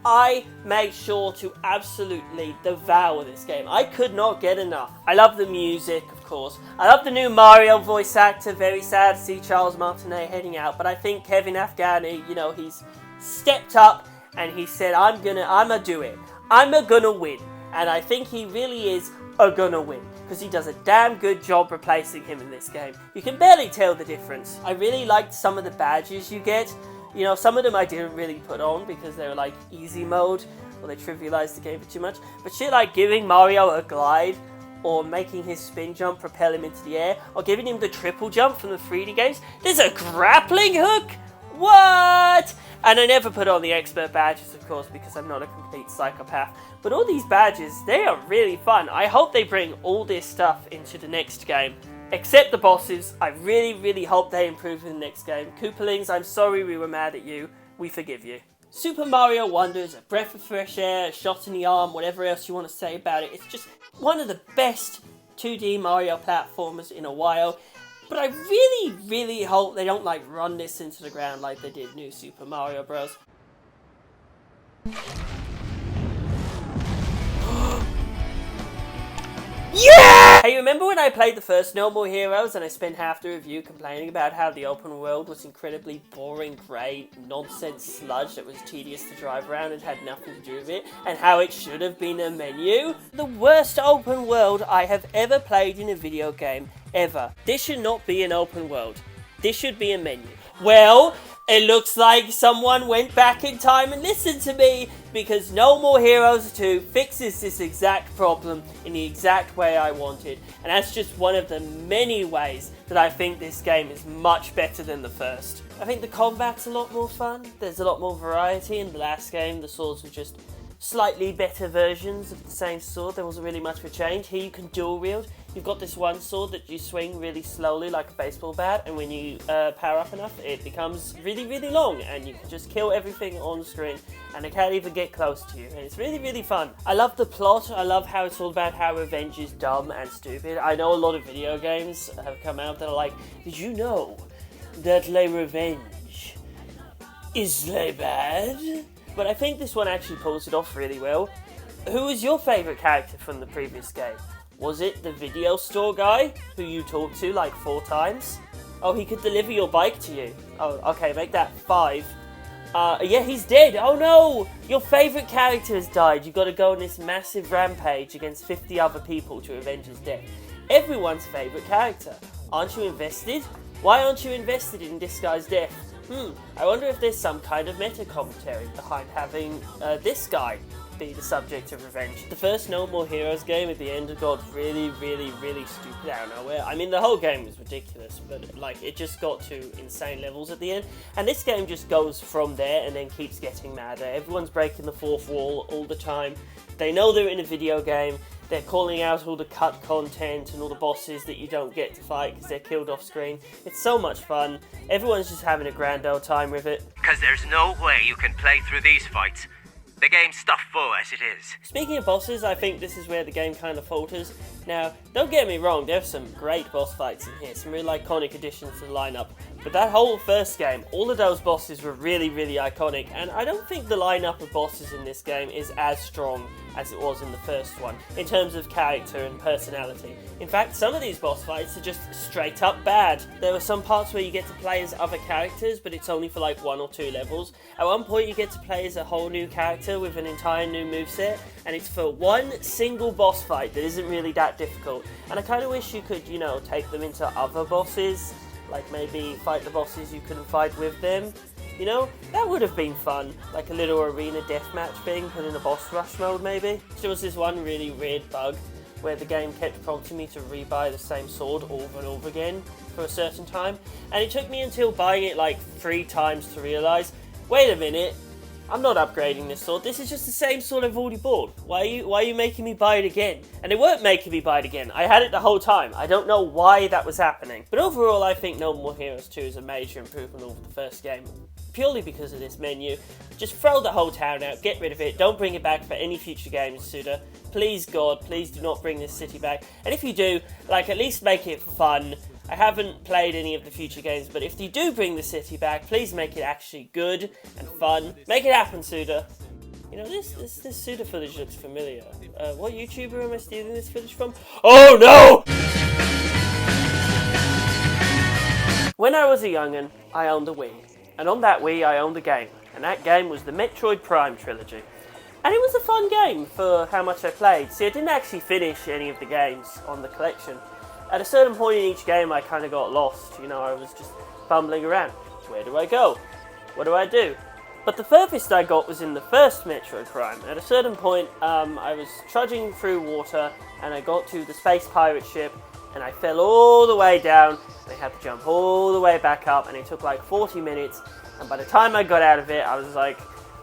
I made sure to absolutely devour this game. I could not get enough. I love the music, of course. I love the new Mario voice actor. Very sad to see Charles Martinet heading out, but I think Kevin Afghani, you know, he's stepped up and he said, I'm gonna do it. I'm gonna win. And I think he really is gonna win, because he does a damn good job replacing him in this game. You can barely tell the difference. I really liked some of the badges you get. You know, some of them I didn't really put on because they were like easy mode, or they trivialized the game too much. But shit like giving Mario a glide, or making his spin jump propel him into the air, or giving him the triple jump from the 3D games. There's a grappling hook? What? And I never put on the expert badges, of course, because I'm not a complete psychopath. But all these badges, they are really fun. I hope they bring all this stuff into the next game. Except the bosses, I really, really hope they improve in the next game. Koopalings, I'm sorry we were mad at you. We forgive you. Super Mario Wonder is a breath of fresh air, a shot in the arm, whatever else you want to say about it. It's just one of the best 2D Mario platformers in a while. But I really, really hope they don't like run this into the ground like they did New Super Mario Bros. Yeah! Hey, remember when I played the first No More Heroes and I spent half the review complaining about how the open world was incredibly boring, grey, nonsense sludge that was tedious to drive around and had nothing to do with it, and how it should have been a menu? The worst open world I have ever played in a video game, ever. This should not be an open world. This should be a menu. Well, it looks like someone went back in time and listened to me, because No More Heroes 2 fixes this exact problem in the exact way I wanted. And that's just one of the many ways that I think this game is much better than the first. I think the combat's a lot more fun. There's a lot more variety. In the last game, the swords were just slightly better versions of the same sword. There wasn't really much of a change. Here you can dual wield. You've got this one sword that you swing really slowly like a baseball bat, and when you power up enough, it becomes really, really long, and you can just kill everything on screen, and it can't even get close to you, and it's really, really fun. I love the plot. I love how it's all about how revenge is dumb and stupid. I know a lot of video games have come out that are like, did you know that revenge is bad? But I think this one actually pulls it off really well. Who was your favourite character from the previous game? Was it the video store guy who you talked to like 4 times? Oh, he could deliver your bike to you. Oh, okay, make that 5. Yeah, he's dead. Oh no! Your favourite character has died. You've got to go on this massive rampage against 50 other people to avenge his death. Everyone's favourite character. Aren't you invested? Why aren't you invested in this guy's death? I wonder if there's some kind of meta commentary behind having this guy be the subject of revenge. The first No More Heroes game at the end got really, really, really stupid out of nowhere. I mean, the whole game was ridiculous, but like it just got to insane levels at the end. And this game just goes from there and then keeps getting madder. Everyone's breaking the fourth wall all the time. They know they're in a video game. They're calling out all the cut content and all the bosses that you don't get to fight because they're killed off screen. It's so much fun. Everyone's just having a grand old time with it. Because there's no way you can play through these fights. The game's stuffed full as it is. Speaking of bosses, I think this is where the game kind of falters. Now, don't get me wrong, there's some great boss fights in here, some really iconic additions to the lineup. But that whole first game, all of those bosses were really, really iconic, and I don't think the lineup of bosses in this game is as strong as it was in the first one, in terms of character and personality. In fact, some of these boss fights are just straight up bad. There are some parts where you get to play as other characters, but it's only for like 1 or 2 levels. At one point you get to play as a whole new character with an entire new moveset, and it's for one single boss fight that isn't really that difficult. And I kind of wish you could, you know, take them into other bosses, like maybe fight the bosses you couldn't fight with them. You know, that would have been fun, like a little arena deathmatch thing, put in a boss rush mode maybe. There was this one really weird bug where the game kept prompting me to rebuy the same sword over and over again for a certain time, and it took me until buying it like 3 times to realise, wait a minute, I'm not upgrading this sword, this is just the same sword I've already bought. Why are you making me buy it again? And they weren't making me buy it again, I had it the whole time. I don't know why that was happening. But overall, I think No More Heroes 2 is a major improvement over the first game, purely because of this menu. Just throw the whole town out, get rid of it, don't bring it back for any future games, Suda. Please God, please do not bring this city back. And if you do, like, at least make it fun. I haven't played any of the future games, but if you do bring the city back, please make it actually good and fun. Make it happen, Suda. You know, this Suda footage looks familiar. What YouTuber am I stealing this footage from? Oh no! When I was a young'un, I owned a Wii. And on that Wii, I owned a game. And that game was the Metroid Prime trilogy. And it was a fun game for how much I played. See, I didn't actually finish any of the games on the collection. At a certain point in each game, I kind of got lost. You know, I was just bumbling around. Where do I go? What do I do? But the furthest I got was in the first Metroid Prime. At a certain point, I was trudging through water, and I got to the space pirate ship, and I fell all the way down, and I had to jump all the way back up, and it took like 40 minutes, and by the time I got out of it, I was like,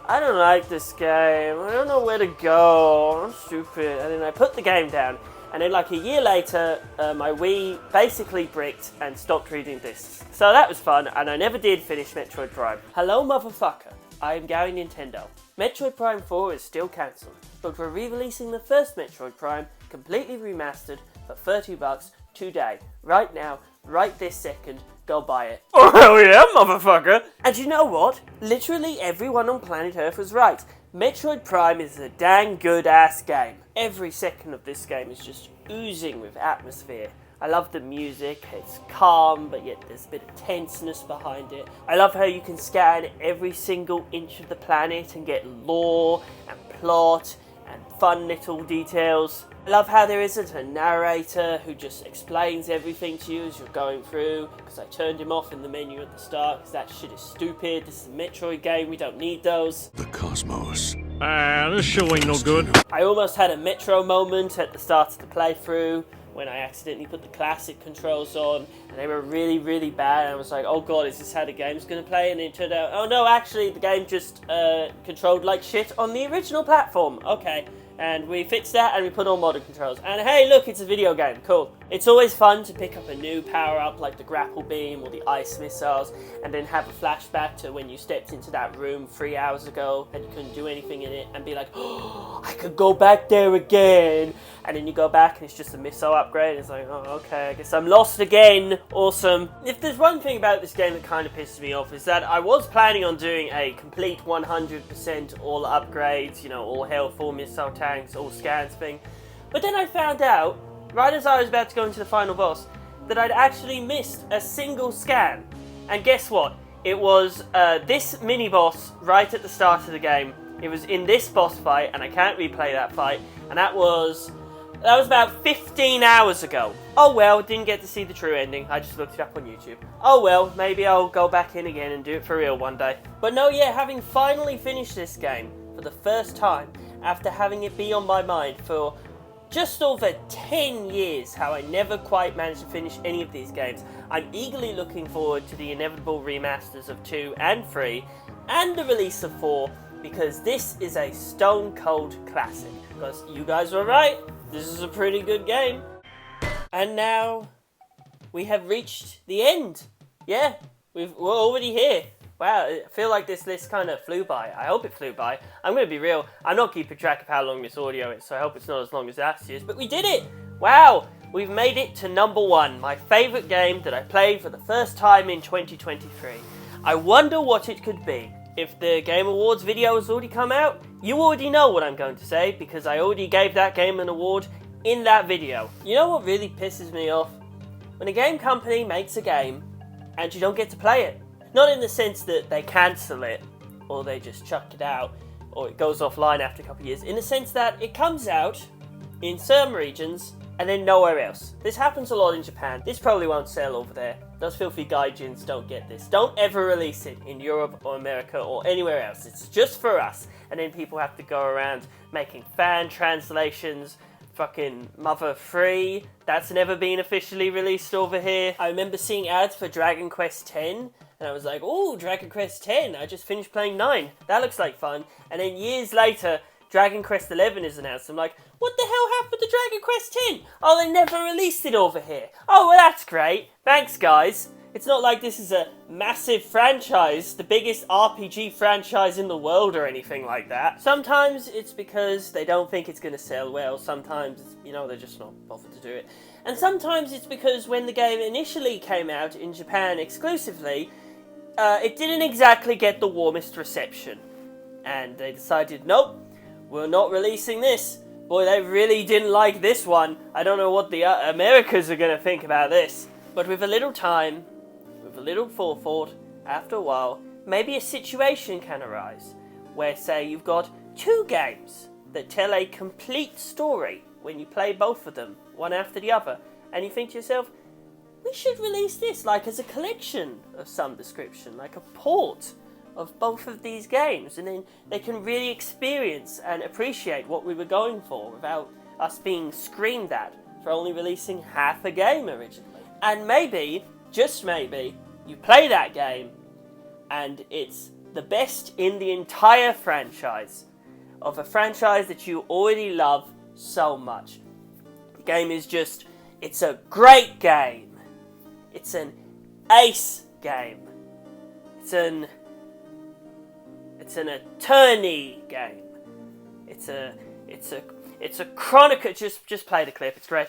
I don't like this game, I don't know where to go, I'm stupid, and then I put the game down. And then like a year later, my Wii basically bricked and stopped reading discs. So that was fun, and I never did finish Metroid Prime. Hello motherfucker, I am Gary Nintendo. Metroid Prime 4 is still cancelled, but we're re-releasing the first Metroid Prime, completely remastered, for $30 today. Right now, right this second, go buy it. Oh hell yeah, motherfucker! And you know what? Literally everyone on planet Earth was right. Metroid Prime is a dang good ass game. Every second of this game is just oozing with atmosphere. I love the music, it's calm, but yet there's a bit of tenseness behind it. I love how you can scan every single inch of the planet and get lore and plot and fun little details. I love how there isn't a narrator who just explains everything to you as you're going through, because I turned him off in the menu at the start because that shit is stupid. This is a Metroid game, we don't need those. The cosmos. This show ain't no good. I almost had a Metro moment at the start of the playthrough when I accidentally put the classic controls on and they were really, really bad, and I was like, oh god, is this how the game's going to play? And it turned out, oh no, actually the game just controlled like shit on the original platform. Okay. And we fixed that and we put on modern controls. And hey, look, it's a video game. Cool. It's always fun to pick up a new power-up like the grapple beam or the ice missiles and then have a flashback to when you stepped into that room 3 hours ago and you couldn't do anything in it and be like, oh, I could go back there again. And then you go back and it's just a missile upgrade. And it's like, oh, okay, I guess I'm lost again. Awesome. If there's one thing about this game that kind of pisses me off is that I was planning on doing a complete 100% all upgrades, you know, all hell, full missile tanks, all scans thing. But then I found out, right as I was about to go into the final boss, that I'd actually missed a single scan. And guess what? It was this mini-boss right at the start of the game. It was in this boss fight, and I can't replay that fight. And that was about 15 hours ago. Oh well, didn't get to see the true ending. I just looked it up on YouTube. Oh well, maybe I'll go back in again and do it for real one day. But no, yeah, having finally finished this game for the first time, after having it be on my mind for just over 10 years, how I never quite managed to finish any of these games, I'm eagerly looking forward to the inevitable remasters of 2 and 3, and the release of 4, because this is a stone cold classic. Because you guys were right, this is a pretty good game. And now, we have reached the end. Yeah, we're already here. Wow, I feel like this list kind of flew by. I hope it flew by. I'm going to be real, I'm not keeping track of how long this audio is, so I hope it's not as long as last year's, but we did it! Wow, we've made it to number 1, my favourite game that I played for the first time in 2023. I wonder what it could be. If the Game Awards video has already come out, you already know what I'm going to say, because I already gave that game an award in that video. You know what really pisses me off? When a game company makes a game, and you don't get to play it. Not in the sense that they cancel it, or they just chuck it out, or it goes offline after a couple of years. In the sense that it comes out in some regions, and then nowhere else. This happens a lot in Japan. This probably won't sell over there. Those filthy gaijins don't get this. Don't ever release it in Europe or America or anywhere else. It's just for us. And then people have to go around making fan translations, fucking mother free. That's never been officially released over here. I remember seeing ads for Dragon Quest X, and I was like, oh, Dragon Quest X, I just finished playing 9. That looks like fun. And then years later, Dragon Quest XI is announced. I'm like, what the hell happened to Dragon Quest X? Oh, they never released it over here. Oh, well, that's great. Thanks, guys. It's not like this is a massive franchise, the biggest RPG franchise in the world or anything like that. Sometimes it's because they don't think it's going to sell well. Sometimes, you know, they're just not bothered to do it. And sometimes it's because when the game initially came out in Japan exclusively, it didn't exactly get the warmest reception. And they decided, nope, we're not releasing this. Boy, they really didn't like this one. I don't know what the Americans are going to think about this. But with a little time, with a little forethought, after a while, maybe a situation can arise where, say, you've got 2 games that tell a complete story when you play both of them, one after the other, and you think to yourself, we should release this like as a collection of some description, like a port of both of these games, and then they can really experience and appreciate what we were going for without us being screamed at for only releasing half a game originally. And maybe, just maybe, you play that game and it's the best in the entire franchise, of a franchise that you already love so much. The game is just, it's a great game. It's an ace game. It's an attorney game. It's a chronicle. Just play the clip. It's great.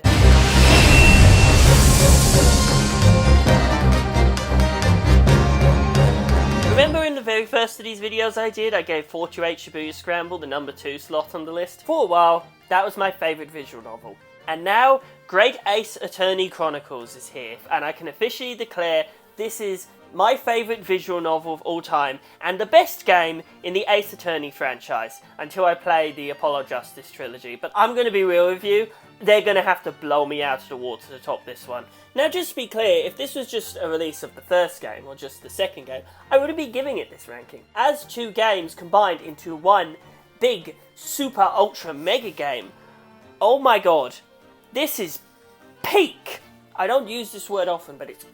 Remember in the very first of these videos I did, I gave 48 Shibuya Scramble the number 2 slot on the list? For a while, that was my favourite visual novel. And now, Great Ace Attorney Chronicles is here, and I can officially declare this is my favourite visual novel of all time, and the best game in the Ace Attorney franchise, until I play the Apollo Justice trilogy. But I'm going to be real with you, they're going to have to blow me out of the water to top this one. Now, just to be clear, if this was just a release of the first game, or just the second game, I wouldn't be giving it this ranking. As two games combined into one big, super, ultra, mega game, oh my god, this is peak! I don't use this word often, but it's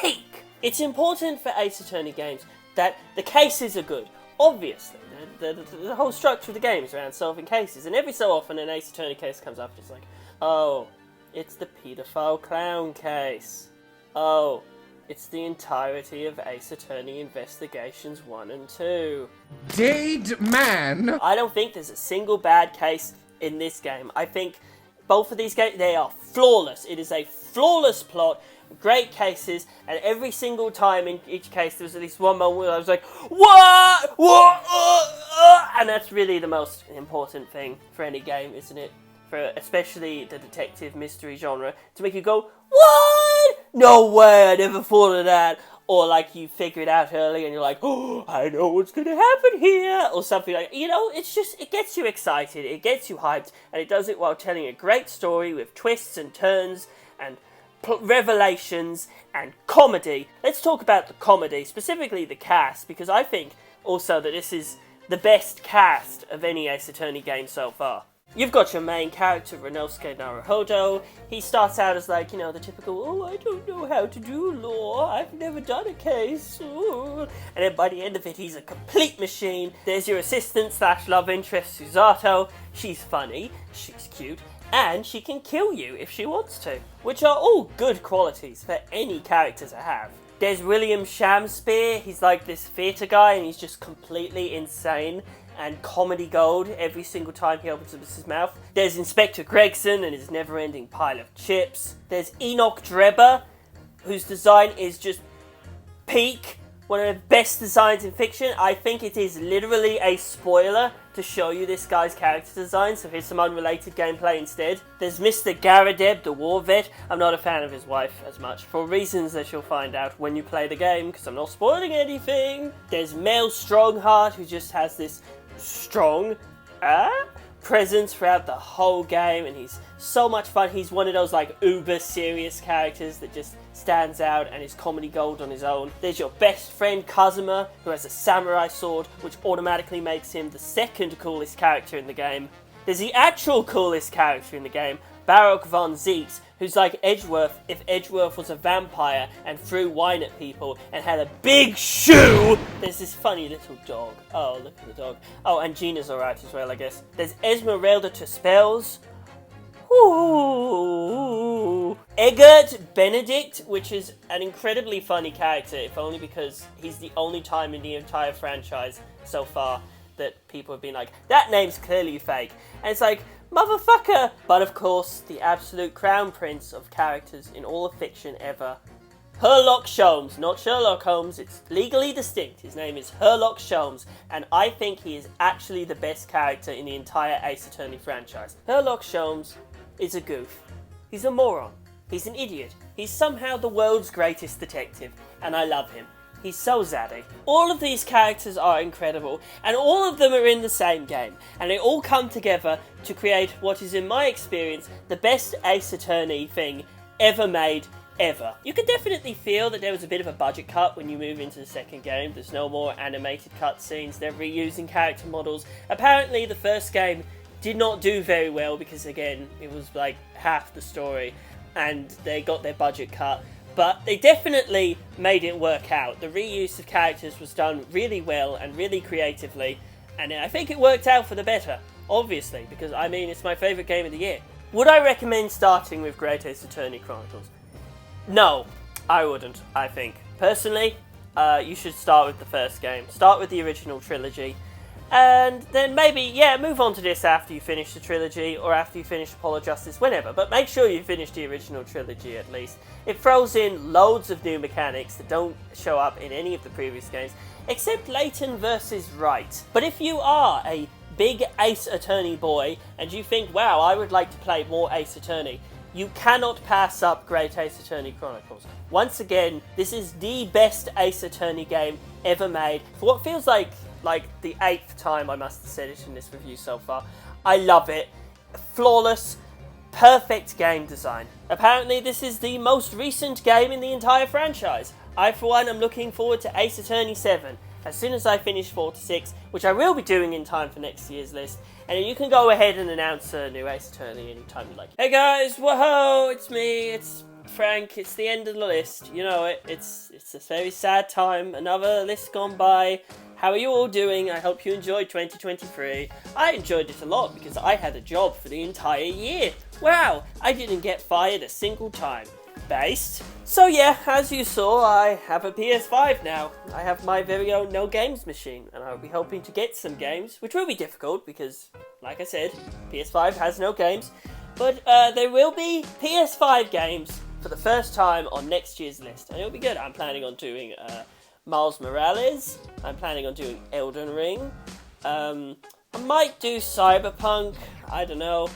peak! It's important for Ace Attorney games that the cases are good. Obviously, the whole structure of the game is around solving cases, and every so often an Ace Attorney case comes up and it's like, oh, it's the paedophile clown case. Oh, it's the entirety of Ace Attorney Investigations 1 and 2. Dead man! I don't think there's a single bad case in this game. I think both of these games, they are flawless. It is a flawless plot, great cases, and every single time in each case there was at least one moment where I was like, what? And that's really the most important thing for any game, isn't it? For especially the detective mystery genre, to make you go, what? No way, I never thought of that. Or like you figure it out early and you're like, oh, I know what's going to happen here. Or something like, you know, it's just, it gets you excited, it gets you hyped, and it does it while telling a great story with twists and turns and revelations and comedy. Let's talk about the comedy, specifically the cast, because I think also that this is the best cast of any Ace Attorney game so far. You've got your main character, Renosuke Naruhodo. He starts out as like, you know, the typical, oh, I don't know how to do law, I've never done a case, ooh. And then by the end of it, he's a complete machine. There's your assistant / love interest, Susato. She's funny, she's cute, and she can kill you if she wants to, which are all good qualities for any character to have. There's William Shamspeare. He's like this theatre guy, and he's just completely insane and comedy gold every single time he opens up his mouth. There's Inspector Gregson and his never-ending pile of chips. There's Enoch Drebber, whose design is just peak. One of the best designs in fiction. I think it is literally a spoiler to show you this guy's character design, so here's some unrelated gameplay instead. There's Mr. Garadeb, the war vet. I'm not a fan of his wife as much, for reasons that you'll find out when you play the game, because I'm not spoiling anything. There's Mel Strongheart, who just has this strong presence throughout the whole game, and he's so much fun. He's one of those like uber serious characters that just stands out and is comedy gold on his own. There's your best friend Kazuma, who has a samurai sword, which automatically makes him the second coolest character in the game. There's the actual coolest character in the game, Baroque von Zeitz, who's like Edgeworth if Edgeworth was a vampire and threw wine at people and had a big shoe. There's this funny little dog. Oh, look at the dog. Oh, and Gina's alright as well, I guess. There's Esmeralda to Spells. Ooh. Eggert Benedict, which is an incredibly funny character, if only because he's the only time in the entire franchise so far that people have been like, that name's clearly fake. And it's like, motherfucker! But of course, the absolute crown prince of characters in all of fiction ever, Herlock Sholmes. Not Sherlock Holmes, it's legally distinct. His name is Herlock Sholmes, and I think he is actually the best character in the entire Ace Attorney franchise. Herlock Sholmes is a goof. He's a moron. He's an idiot. He's somehow the world's greatest detective, and I love him. He's so zaddy. All of these characters are incredible, and all of them are in the same game, and they all come together to create what is, in my experience, the best Ace Attorney thing ever made, ever. You can definitely feel that there was a bit of a budget cut when you move into the second game. There's no more animated cutscenes, they're reusing character models. Apparently the first game did not do very well because, again, it was like half the story, and they got their budget cut. But they definitely made it work out. The reuse of characters was done really well and really creatively, and I think it worked out for the better, obviously, because, I mean, it's my favourite game of the year. Would I recommend starting with Great Ace Attorney Chronicles? No, I wouldn't, I think. Personally, you should start with the first game. Start with the original trilogy, and then maybe, yeah, move on to this after you finish the trilogy, or after you finish Apollo Justice, whenever, but make sure you finish the original trilogy at least. It throws in loads of new mechanics that don't show up in any of the previous games, except Layton versus Wright. But if you are a big Ace Attorney boy, and you think, wow, I would like to play more Ace Attorney, You cannot pass up Great Ace Attorney Chronicles. Once again, this is the best Ace Attorney game ever made. For what feels like the 8th time I must have said it in this review so far. I love it. Flawless, perfect game design. Apparently this is the most recent game in the entire franchise. I, for one, am looking forward to Ace Attorney 7 as soon as I finish 4 to 6, which I will be doing in time for next year's list. And you can go ahead and announce a new Ace Attorney anytime you like. Hey guys, Woahao, it's me, it's Frank, it's the end of the list. You know it, it's a very sad time, another list gone by. How are you all doing? I hope you enjoyed 2023. I enjoyed it a lot because I had a job for the entire year. Wow, I didn't get fired a single time. Based. So yeah, as you saw, I have a PS5 now. I have my very own no games machine, and I'll be hoping to get some games, which will be difficult because, like I said, PS5 has no games. But there will be PS5 games for the first time on next year's list, and it'll be good. I'm planning on doing Miles Morales. I'm planning on doing Elden Ring. I might do Cyberpunk. I don't know.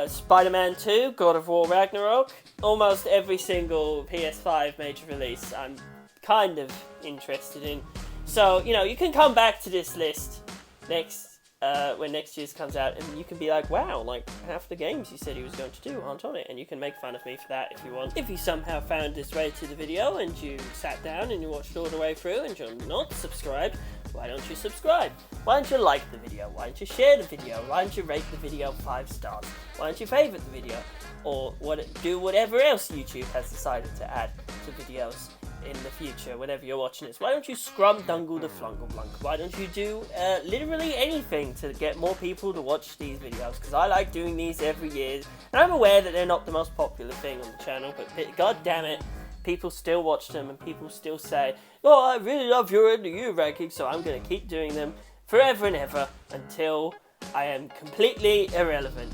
Spider-Man 2, God of War Ragnarok. Almost every single PS5 major release I'm kind of interested in. So, you know, you can come back to this list when next year's comes out, and you can be like, wow, like, half the games you said he was going to do aren't on it, and you can make fun of me for that if you want. If you somehow found this way to the video, and you sat down and you watched all the way through, and you're not subscribed, why don't you subscribe? Why don't you like the video? Why don't you share the video? Why don't you rate the video 5 stars? Why don't you favourite the video? Or do whatever else YouTube has decided to add to videos in the future, whenever you're watching this. Why don't you scrum dungle the flungle blunk? Why don't you do literally anything to get more people to watch these videos? Because I like doing these every year. And I'm aware that they're not the most popular thing on the channel, but god damn it, people still watch them and people still say, oh, I really love your end of year ranking, so I'm going to keep doing them forever and ever until I am completely irrelevant,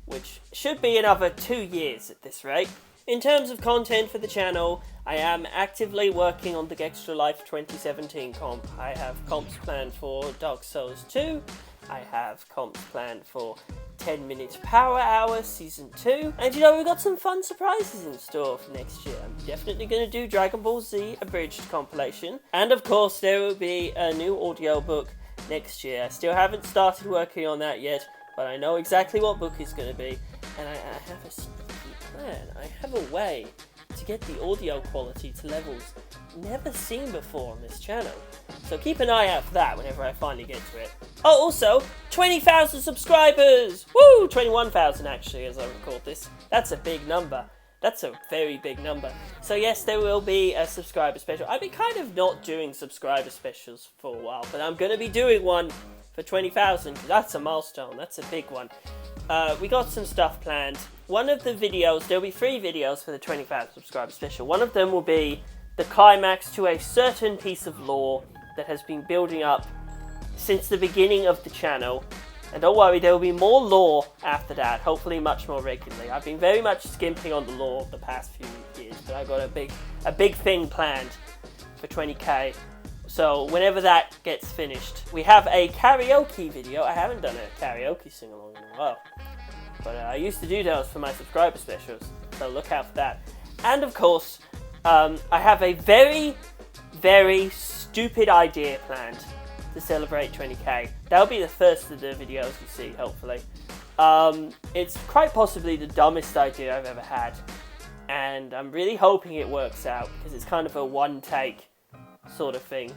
which should be another 2 years at this rate. In terms of content for the channel, I am actively working on the Extra Life 2017 comp. I have comps planned for Dark Souls 2, I have comps planned for 10 Minutes Power Hour Season 2, and you know, we've got some fun surprises in store for next year. I'm definitely going to do Dragon Ball Z Abridged compilation, and of course there will be a new audiobook next year. I still haven't started working on that yet, but I know exactly what book it's going to be, and I have a sneaky plan. I have a way to get the audio quality to levels never seen before on this channel. So keep an eye out for that whenever I finally get to it. Oh, also, 20,000 subscribers! Woo! 21,000 actually, as I record this. That's a big number. That's a very big number. So yes, there will be a subscriber special. I've been kind of not doing subscriber specials for a while, but I'm going to be doing one for 20,000. That's a milestone. That's a big one. We got some stuff planned. One of the videos, there'll be 3 videos for the 20,000 subscriber special. One of them will be the climax to a certain piece of lore that has been building up since the beginning of the channel. And don't worry, there will be more lore after that, hopefully much more regularly. I've been very much skimping on the lore the past few years, but I've got a big thing planned for 20k. So whenever that gets finished, we have a karaoke video. I haven't done a karaoke sing-along in a while, but I used to do those for my subscriber specials, so look out for that. And of course, I have a very, very stupid idea planned to celebrate 20k. That'll be the first of the videos you see, hopefully. It's quite possibly the dumbest idea I've ever had, and I'm really hoping it works out, because it's kind of a one-take sort of thing.